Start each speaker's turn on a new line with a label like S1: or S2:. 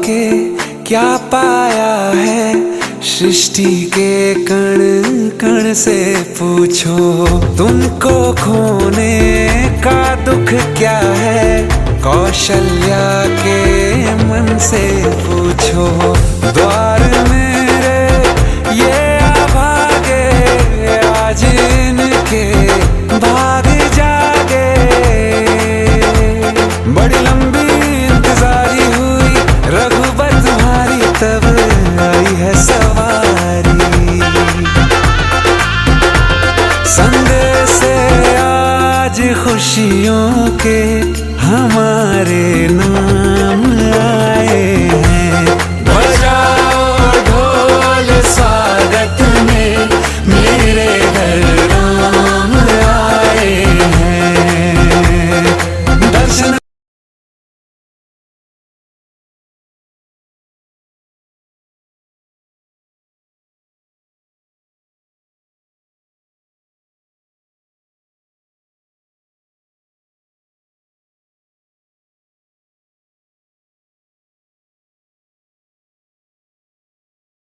S1: के क्या पाया है, सृष्टि के कण कण से पूछो। तुमको खोने का दुख क्या है, कौशल्या के मन से पूछो। द्वार मेरे ये अभागे, आज इनके भाग जागे। बड़ी लंबी इंतजारी हुई रघुबर तुम्हारी, तब आई है सवारी। संदेश से आज खुशियों के हमारे